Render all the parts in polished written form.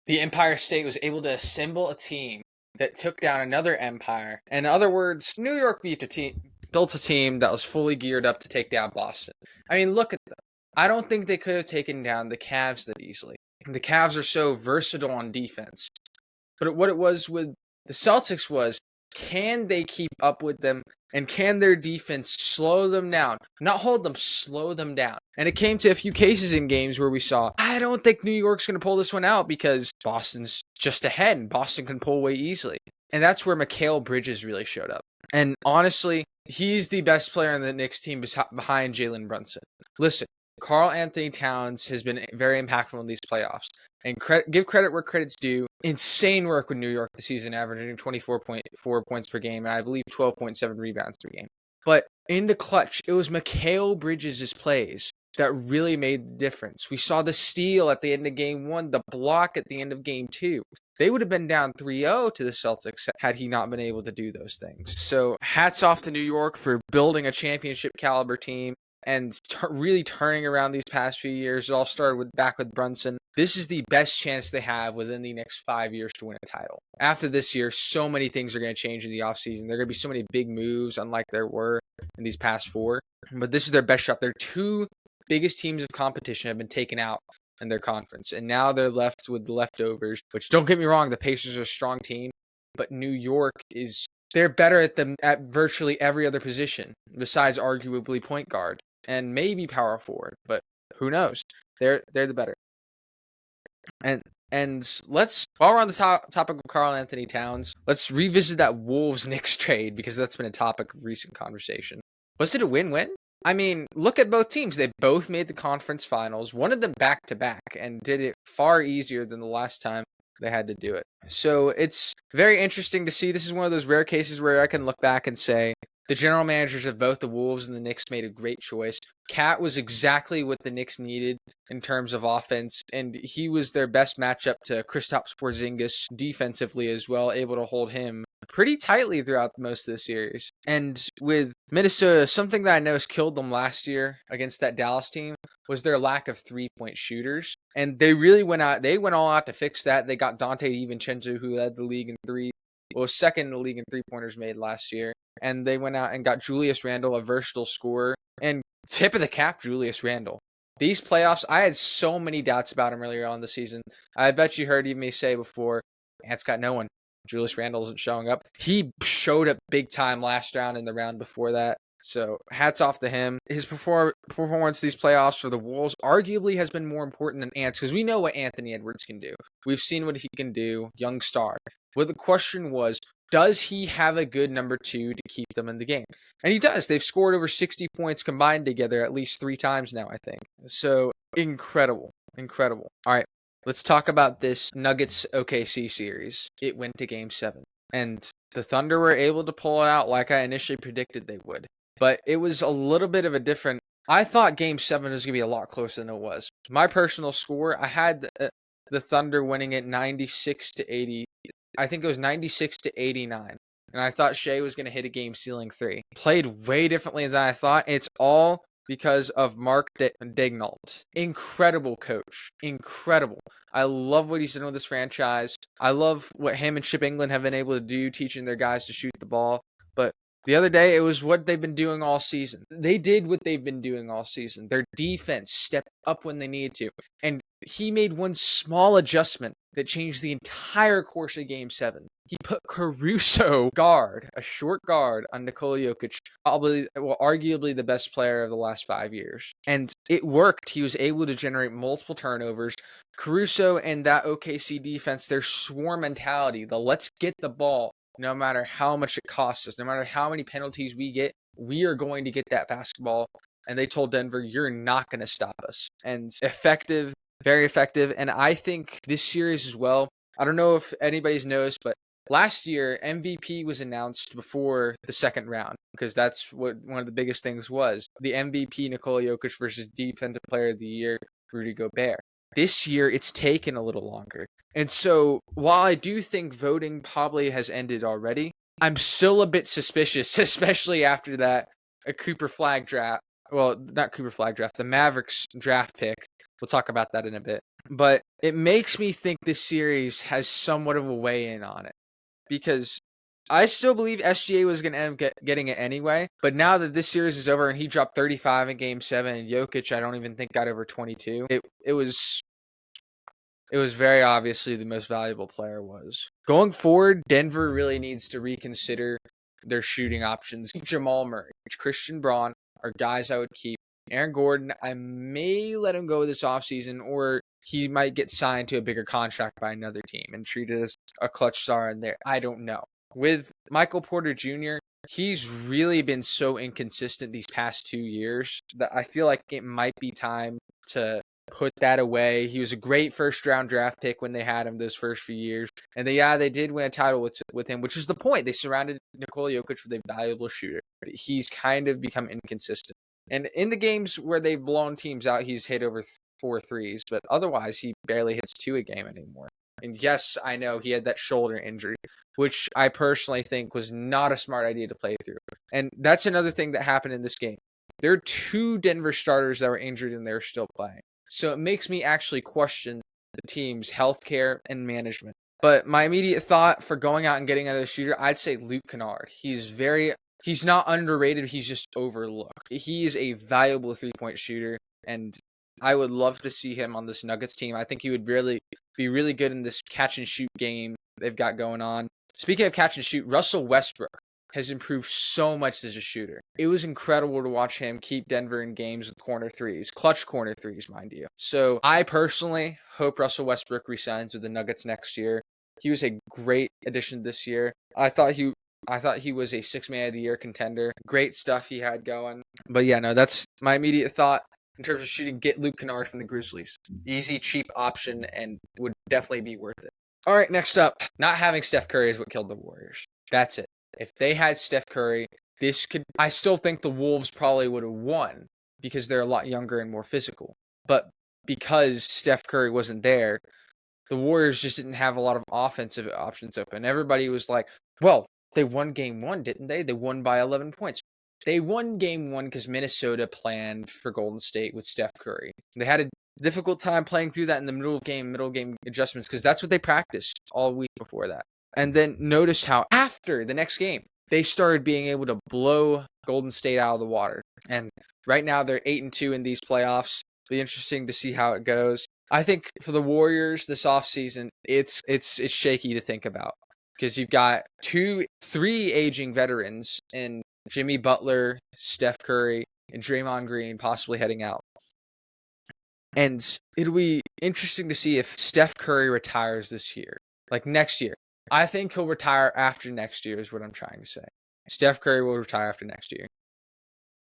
the Empire State was able to assemble a team that took down another empire. In other words, New York built a team that was fully geared up to take down Boston. I mean, look at them. I don't think they could have taken down the Cavs that easily. The Cavs are so versatile on defense. But what it was with the Celtics was, can they keep up with them? And can their defense slow them down? Not hold them, slow them down. And it came to a few cases in games where we saw, I don't think New York's going to pull this one out because Boston's just ahead and Boston can pull away easily. And that's where Mikal Bridges really showed up. And honestly, he's the best player on the Knicks team behind Jalen Brunson. Listen, Karl-Anthony Towns has been very impactful in these playoffs. And give credit where credit's due. Insane work with New York this season, averaging 24.4 points per game, and I believe 12.7 rebounds per game. But in the clutch, it was Mikal Bridges' plays that really made the difference. We saw the steal at the end of Game 1, the block at the end of Game 2. They would have been down 3-0 to the Celtics had he not been able to do those things. So hats off to New York for building a championship caliber team and really turning around these past few years. It all started back with Brunson. This is the best chance they have within the next 5 years to win a title. After this year, so many things are going to change in the offseason. There are going to be so many big moves, unlike there were in these past 4. But this is their best shot. Their 2 biggest teams of competition have been taken out in their conference. And now they're left with the leftovers, which, don't get me wrong, the Pacers are a strong team. But New York they're better at virtually every other position, besides arguably point guard. And maybe power forward, but who knows? They're the better. And let's, while we're on the topic of Karl-Anthony Towns, let's revisit that Wolves-Knicks trade, because that's been a topic of recent conversation. Was it a win-win? I mean, look at both teams. They both made the conference finals, one of them back-to-back, and did it far easier than the last time they had to do it. So it's very interesting to see. This is one of those rare cases where I can look back and say, the general managers of both the Wolves and the Knicks made a great choice. Cat was exactly what the Knicks needed in terms of offense, and he was their best matchup to Kristaps Porzingis defensively as well, able to hold him pretty tightly throughout most of the series. And with Minnesota, something that I know has killed them last year against that Dallas team was their lack of three-point shooters. And they really went all out to fix that. They got Dante DiVincenzo, who led the league in was second in the league in three-pointers made last year. And they went out and got Julius Randle, a versatile scorer. And tip of the cap, Julius Randle. These playoffs, I had so many doubts about him earlier on in the season. I bet you heard me say before, Ant's got no one. Julius Randle isn't showing up. He showed up big time last round and the round before that. So hats off to him. His performance these playoffs for the Wolves arguably has been more important than Ant's, because we know what Anthony Edwards can do. We've seen what he can do, young star. But the question was, does he have a good number 2 to keep them in the game? And he does. They've scored over 60 points combined together at least 3 times now, I think. So incredible. All right, let's talk about this Nuggets OKC series. It went to Game 7. And the Thunder were able to pull it out like I initially predicted they would. But it was a little bit of a different... I thought Game 7 was going to be a lot closer than it was. My personal score, I had the Thunder winning it 96-80. I think it was 96-89. And I thought Shea was going to hit a game-sealing 3. Played way differently than I thought. It's all because of Mark Daigneault. Incredible coach. Incredible. I love what he's done with this franchise. I love what him and Chip England have been able to do, teaching their guys to shoot the ball. But the other day, it was what they've been doing all season. They did what they've been doing all season. Their defense stepped up when they needed to. And he made one small adjustment that changed the entire course of Game 7. He put Caruso a short guard, on Nikola Jokic, arguably the best player of the last 5 years. And it worked. He was able to generate multiple turnovers. Caruso and that OKC defense, their swarm mentality, the let's get the ball, no matter how much it costs us, no matter how many penalties we get, we are going to get that basketball. And they told Denver, you're not going to stop us. And effective, very effective. And I think this series as well, I don't know if anybody's noticed, but last year, MVP was announced before the second round, because that's what one of the biggest things was. The MVP, Nikola Jokic, versus Defensive Player of the Year, Rudy Gobert. This year, it's taken a little longer. And so, while I do think voting probably has ended already, I'm still a bit suspicious, especially after that Cooper Flag draft. Well, not Cooper Flag draft, the Mavericks draft pick. We'll talk about that in a bit. But it makes me think this series has somewhat of a weigh-in on it. Because I still believe SGA was going to end up getting it anyway. But now that this series is over and he dropped 35 in Game 7, and Jokic, I don't even think got over 22, it was very obviously the most valuable player was. Going forward, Denver really needs to reconsider their shooting options. Jamal Murray, Christian Braun are guys I would keep. Aaron Gordon, I may let him go this offseason, or he might get signed to a bigger contract by another team and treated as a clutch star in there. I don't know. With Michael Porter Jr., he's really been so inconsistent these past 2 years that I feel like it might be time to put that away. He was a great first-round draft pick when they had him those first few years. And they did win a title with him, which is the point. They surrounded Nikola Jokic with a valuable shooter. But he's kind of become inconsistent. And in the games where they've blown teams out, he's hit over 4 threes. But otherwise, he barely hits 2 a game anymore. And yes, I know he had that shoulder injury, which I personally think was not a smart idea to play through. And that's another thing that happened in this game. There are 2 Denver starters that were injured and they're still playing. So it makes me actually question the team's healthcare and management. But my immediate thought for going out and getting another shooter, I'd say Luke Kennard. He's not underrated, he's just overlooked. He is a valuable three-point shooter, and I would love to see him on this Nuggets team. I think he would be really good in this catch-and-shoot game they've got going on. Speaking of catch-and-shoot, Russell Westbrook has improved so much as a shooter. It was incredible to watch him keep Denver in games with corner threes, clutch corner threes, mind you. So I personally hope Russell Westbrook resigns with the Nuggets next year. He was a great addition this year. I thought he was a 6-man of the year contender. Great stuff he had going. But yeah, no, that's my immediate thought in terms of shooting. Get Luke Kennard from the Grizzlies. Easy, cheap option and would definitely be worth it. All right, next up, not having Steph Curry is what killed the Warriors. That's it. If they had Steph Curry, I still think the Wolves probably would have won because they're a lot younger and more physical. But because Steph Curry wasn't there, the Warriors just didn't have a lot of offensive options open. Everybody was like, well, they won game 1, didn't they? They won by 11 points. They won game 1 because Minnesota planned for Golden State with Steph Curry. They had a difficult time playing through that in the middle game adjustments because that's what they practiced all week before that. And then notice how after the next game, they started being able to blow Golden State out of the water. And right now they're 8-2 in these playoffs. It'll be interesting to see how it goes. I think for the Warriors this offseason, it's shaky to think about because you've got 3 aging veterans in Jimmy Butler, Steph Curry, and Draymond Green possibly heading out. And it'll be interesting to see if Steph Curry retires this year, like next year. I think he'll retire after next year is what I'm trying to say. Steph Curry will retire after next year.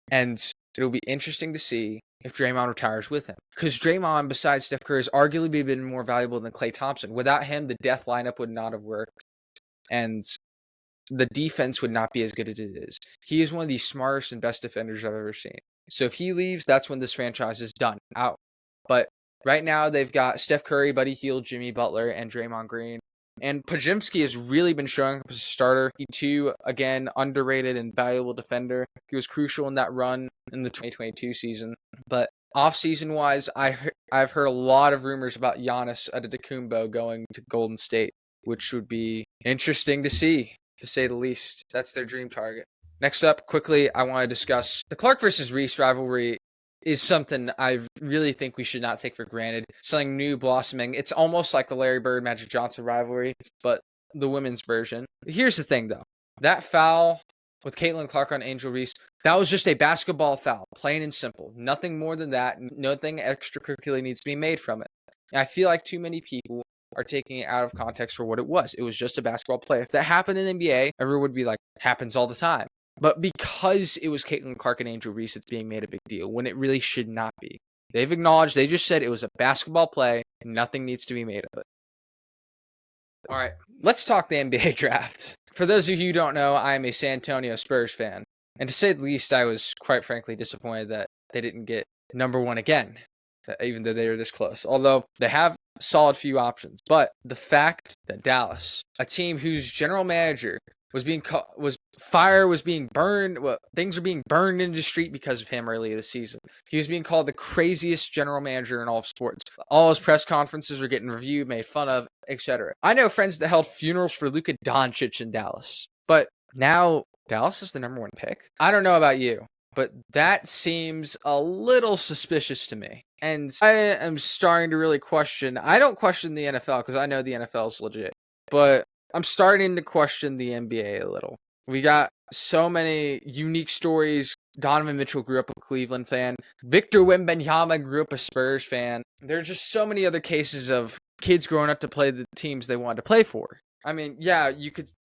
And it'll be interesting to see if Draymond retires with him. Because Draymond, besides Steph Curry, has arguably been more valuable than Klay Thompson. Without him, the death lineup would not have worked. And the defense would not be as good as it is. He is one of the smartest and best defenders I've ever seen. So if he leaves, that's when this franchise is done, out. But right now, they've got Steph Curry, Buddy Hield, Jimmy Butler, and Draymond Green. And Podziemski has really been showing up as a starter. He too, again, underrated and valuable defender. He was crucial in that run in the 2022 season. But off-season wise, I've heard a lot of rumors about Giannis Antetokounmpo going to Golden State, which would be interesting to see, to say the least. That's their dream target. Next up, quickly, I want to discuss the Clark versus Reese rivalry. Is something I really think we should not take for granted. Something new, blossoming. It's almost like the Larry Bird, Magic Johnson rivalry, but the women's version. Here's the thing, though. That foul with Caitlin Clark on Angel Reese, that was just a basketball foul, plain and simple. Nothing more than that. Nothing extracurricular needs to be made from it. And I feel like too many people are taking it out of context for what it was. It was just a basketball play. If that happened in the NBA, everyone would be like, happens all the time. But because it was Caitlin Clark and Angel Reese, it's being made a big deal when it really should not be. They've acknowledged, they just said it was a basketball play. Nothing needs to be made of it. All right, let's talk the NBA draft. For those of you who don't know, I am a San Antonio Spurs fan. And to say the least, I was quite frankly disappointed that they didn't get number 1 again, even though they were this close. Although they have a solid few options. But the fact that Dallas, a team whose general manager fire was being burned. Well, things were being burned into the street because of him earlier this season. He was being called the craziest general manager in all of sports. All his press conferences were getting reviewed, made fun of, etc. I know friends that held funerals for Luka Doncic in Dallas, but now Dallas is the number 1 pick. I don't know about you, but that seems a little suspicious to me. And I am starting to really question. I don't question the NFL because I know the NFL is legit, but I'm starting to question the NBA a little. We got so many unique stories. Donovan Mitchell grew up a Cleveland fan. Victor Wembanyama grew up a Spurs fan. There's just so many other cases of kids growing up to play the teams they wanted to play for. I mean, yeah,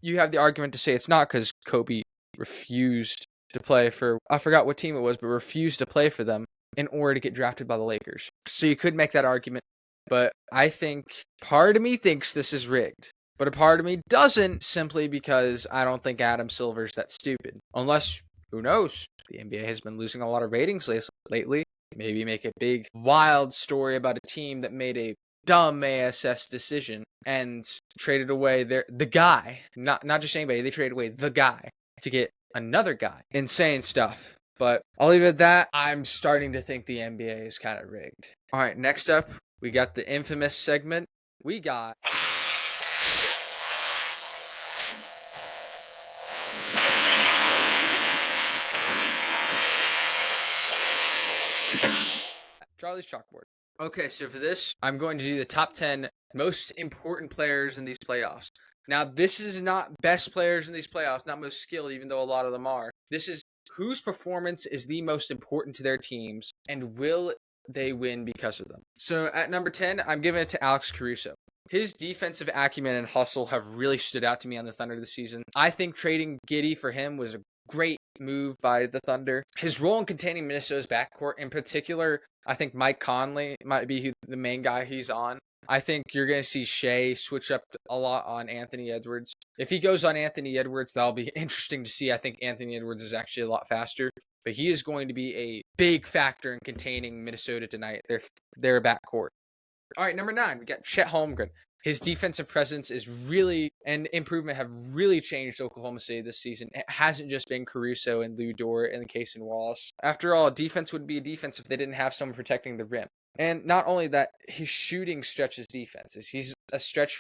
you have the argument to say it's not because Kobe refused to play for, I forgot what team it was, but refused to play for them in order to get drafted by the Lakers. So you could make that argument, but I think part of me thinks this is rigged. But a part of me doesn't, simply because I don't think Adam Silver's that stupid. Unless, who knows, the NBA has been losing a lot of ratings lately. Maybe make a big, wild story about a team that made a dumb ASS decision and traded away the guy. Not just anybody, they traded away the guy to get another guy. Insane stuff. But I'll leave it at that. I'm starting to think the NBA is kind of rigged. All right, next up, we got the infamous segment. We got... Charlie's Chalkboard. Okay, so for this, I'm going to do the top 10 most important players in these playoffs. Now, this is not best players in these playoffs, not most skilled, even though a lot of them are. This is whose performance is the most important to their teams, and will they win because of them. So at number 10, I'm giving it to Alex Caruso. His defensive acumen and hustle have really stood out to me on the Thunder this season. I think trading Giddey for him was a great move by the Thunder. His role in containing Minnesota's backcourt, in particular, I think Mike Conley might be the main guy he's on. I think you're going to see Shea switch up a lot on Anthony Edwards. If he goes on Anthony Edwards, that'll be interesting to see. I think Anthony Edwards is actually a lot faster, but he is going to be a big factor in containing Minnesota tonight, their backcourt. All right, number 9, we got Chet Holmgren. His defensive presence is really, and improvement have really changed Oklahoma City this season. It hasn't just been Caruso and Lou Dort and Case and Wallace. After all, defense would be a defense if they didn't have someone protecting the rim. And not only that, his shooting stretches defenses. He's a stretch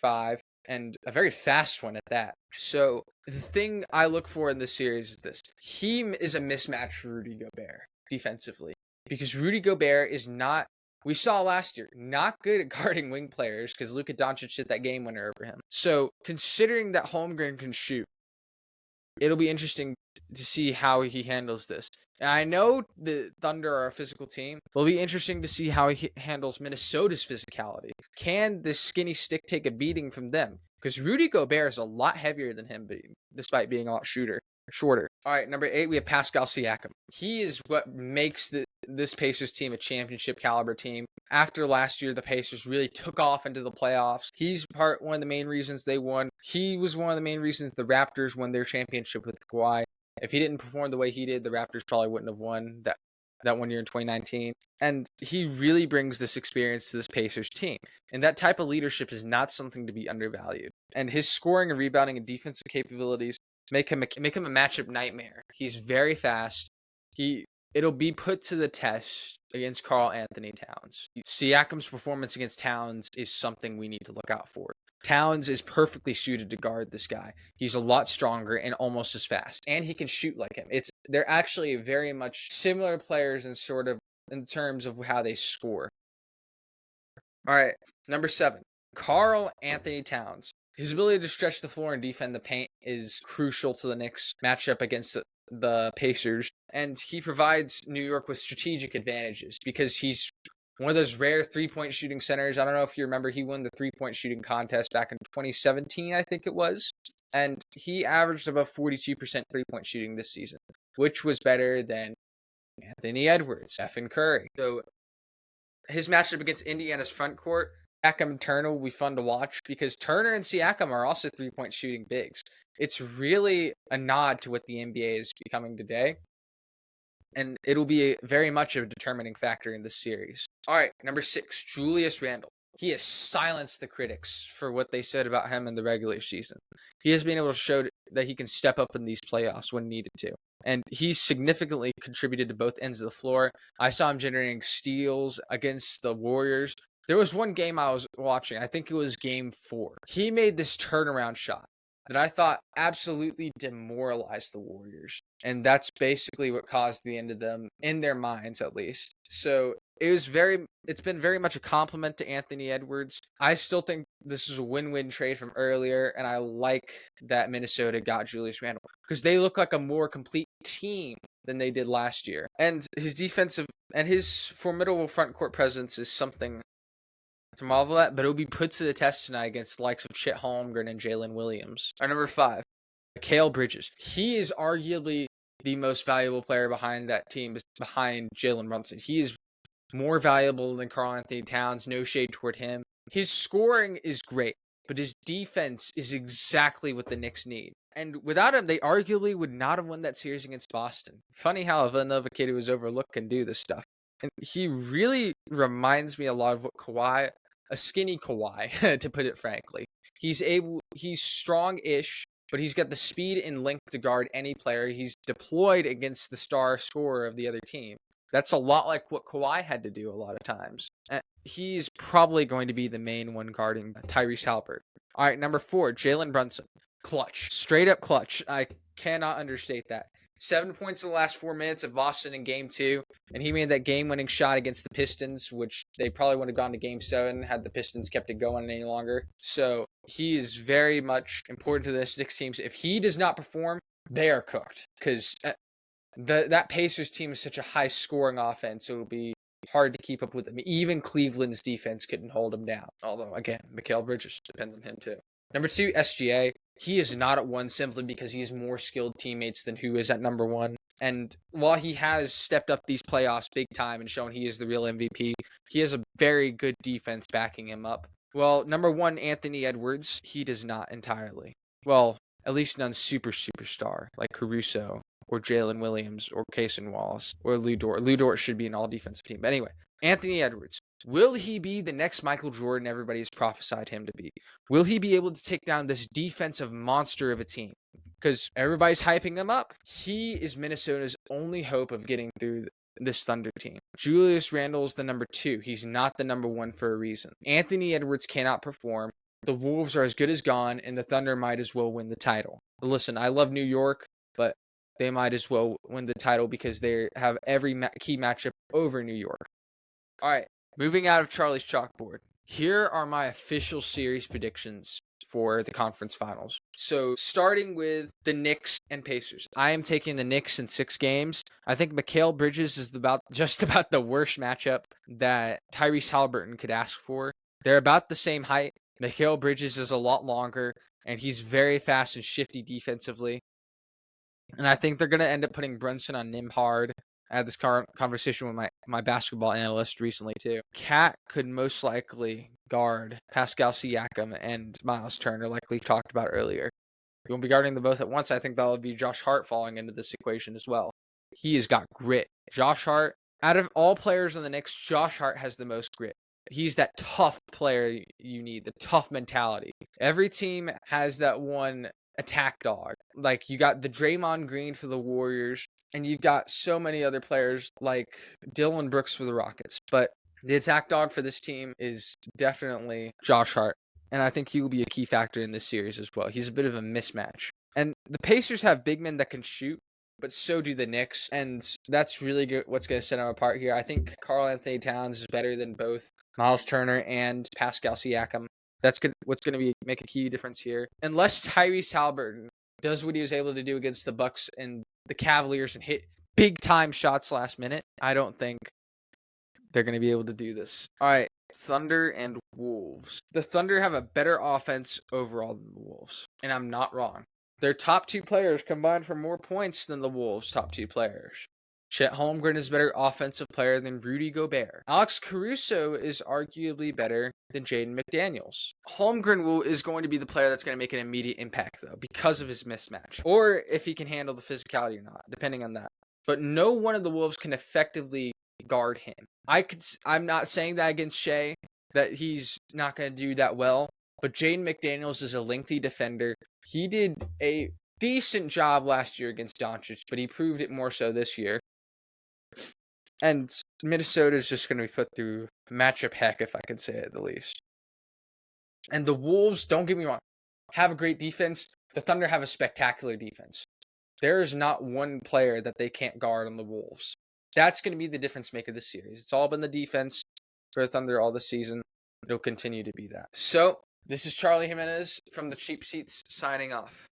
5 and a very fast one at that. So the thing I look for in this series is this. He is a mismatch for Rudy Gobert defensively, because Rudy Gobert is not, we saw last year, not good at guarding wing players because Luka Doncic hit that game winner over him. So considering that Holmgren can shoot, it'll be interesting to see how he handles this. And I know the Thunder are a physical team. It'll be interesting to see how he handles Minnesota's physicality. Can this skinny stick take a beating from them? Because Rudy Gobert is a lot heavier than him, despite being a lot shorter. All right, number 8, we have Pascal Siakam. He is what makes this Pacers team a championship caliber team. After last year, the Pacers really took off into the playoffs. He's one of the main reasons they won. He was one of the main reasons the Raptors won their championship with Kawhi. If he didn't perform the way he did, the Raptors probably wouldn't have won that one year in 2019. And he really brings this experience to this Pacers team. And that type of leadership is not something to be undervalued. And his scoring and rebounding and defensive capabilities make him a matchup nightmare. He's very fast. It'll be put to the test against Karl Anthony Towns. Siakam's performance against Towns is something we need to look out for. Towns is perfectly suited to guard this guy. He's a lot stronger and almost as fast, and he can shoot like him. They're actually very much similar players in terms of how they score. All right, number 7, Karl Anthony Towns. His ability to stretch the floor and defend the paint is crucial to the next matchup against the Pacers, and he provides New York with strategic advantages because he's one of those rare three-point shooting centers. I don't know if you remember, he won the three-point shooting contest back in 2017, I think it was, and he averaged about 42% three-point shooting this season, which was better than Anthony Edwards, Stephen Curry. So his matchup against Indiana's front court, Siakam and Turner will be fun to watch because Turner and Siakam are also three-point shooting bigs. It's really a nod to what the NBA is becoming today, and it'll be very much a determining factor in this series. All right, number 6, Julius Randle. he has silenced the critics for what they said about him in the regular season. He has been able to show that he can step up in these playoffs when needed to. And he's significantly contributed to both ends of the floor. I saw him generating steals against the Warriors. There was one game I was watching, I think it was game 4. He made this turnaround shot that I thought absolutely demoralized the Warriors. And that's basically what caused the end of them, in their minds at least. So it's been very much a compliment to Anthony Edwards. I still think this is a win-win trade from earlier, and I like that Minnesota got Julius Randle because they look like a more complete team than they did last year. And his formidable front court presence is something to marvel at, but it'll be put to the test tonight against the likes of Chet Holmgren and Jalen Williams. Our number 5, Mikal Bridges. He is arguably the most valuable player behind that team, behind Jalen Brunson. He is more valuable than Karl-Anthony Towns, no shade toward him. His scoring is great, but his defense is exactly what the Knicks need. And without him, they arguably would not have won that series against Boston. Funny how a Villanova kid who was overlooked can do this stuff. And he really reminds me a lot of what a skinny Kawhi, to put it frankly. He's strong-ish, but he's got the speed and length to guard any player. He's deployed against the star scorer of the other team. That's a lot like what Kawhi had to do a lot of times. He's probably going to be the main one guarding Tyrese Haliburton. All right, number 4, Jalen Brunson. Clutch. Straight up clutch. I cannot understate that. 7 points in the last 4 minutes of Boston in Game 2, and he made that game-winning shot against the Pistons, which they probably would have gone to Game 7 had the Pistons kept it going any longer. So he is very much important to this Knicks team. If he does not perform, they are cooked, because that Pacers team is such a high-scoring offense, so it'll be hard to keep up with them. Even Cleveland's defense couldn't hold him down. Although, again, Mikal Bridges depends on him, too. Number 2, SGA. He is not at 1 simply because he has more skilled teammates than who is at number 1. And while he has stepped up these playoffs big time and shown he is the real MVP, he has a very good defense backing him up. Well, number 1, Anthony Edwards, he does not entirely. Well, at least none superstar like Caruso or Jalen Williams or Cason Wallace or Lu Dort. Lu Dort should be an all-defensive team. But anyway, Anthony Edwards. Will he be the next Michael Jordan everybody has prophesied him to be? Will he be able to take down this defensive monster of a team? Because everybody's hyping him up. He is Minnesota's only hope of getting through this Thunder team. Julius Randle is the number 2. He's not the number 1 for a reason. Anthony Edwards cannot perform. The Wolves are as good as gone, and the Thunder might as well win the title. Listen, I love New York, but they might as well win the title because they have every key matchup over New York. All right. Moving out of Charlie's chalkboard, here are my official series predictions for the conference finals. So starting with the Knicks and Pacers, I am taking the Knicks in 6 games. I think Mikal Bridges is just about the worst matchup that Tyrese Haliburton could ask for. They're about the same height. Mikal Bridges is a lot longer, and he's very fast and shifty defensively. And I think they're going to end up putting Brunson on Nembhard. I had this conversation with my basketball analyst recently, too. Cat could most likely guard Pascal Siakam and Miles Turner, like we talked about earlier. He won't be guarding them both at once. I think that would be Josh Hart falling into this equation as well. He has got grit. Josh Hart, out of all players in the Knicks, Josh Hart has the most grit. He's that tough player you need, the tough mentality. Every team has that one attack dog. Like, you got the Draymond Green for the Warriors, and you've got so many other players like Dillon Brooks for the Rockets. But the attack dog for this team is definitely Josh Hart. And I think he will be a key factor in this series as well. He's a bit of a mismatch. And the Pacers have big men that can shoot, but so do the Knicks. And that's really good. What's going to set them apart here. I think Karl-Anthony Towns is better than both Miles Turner and Pascal Siakam. That's what's going to make a key difference here. Unless Tyrese Haliburton does what he was able to do against the Bucks and the Cavaliers and hit big-time shots last minute, I don't think they're going to be able to do this. All right, Thunder and Wolves. The Thunder have a better offense overall than the Wolves, and I'm not wrong. Their top 2 players combined for more points than the Wolves' top 2 players. Chet Holmgren is a better offensive player than Rudy Gobert. Alex Caruso is arguably better than Jaden McDaniels. Holmgren is going to be the player that's going to make an immediate impact, though, because of his mismatch. Or if he can handle the physicality or not, depending on that. But no one of the Wolves can effectively guard him. I'm not saying that against Shea, that he's not going to do that well. But Jaden McDaniels is a lengthy defender. He did a decent job last year against Doncic, but he proved it more so this year. And Minnesota is just going to be put through matchup heck, if I could say it the least. And the Wolves, don't get me wrong, have a great defense. The Thunder have a spectacular defense. There is not one player that they can't guard on the Wolves. That's going to be the difference maker this series. It's all been the defense for the Thunder all this season. It'll continue to be that. So, this is Charlie Jimenez from the Cheap Seats signing off.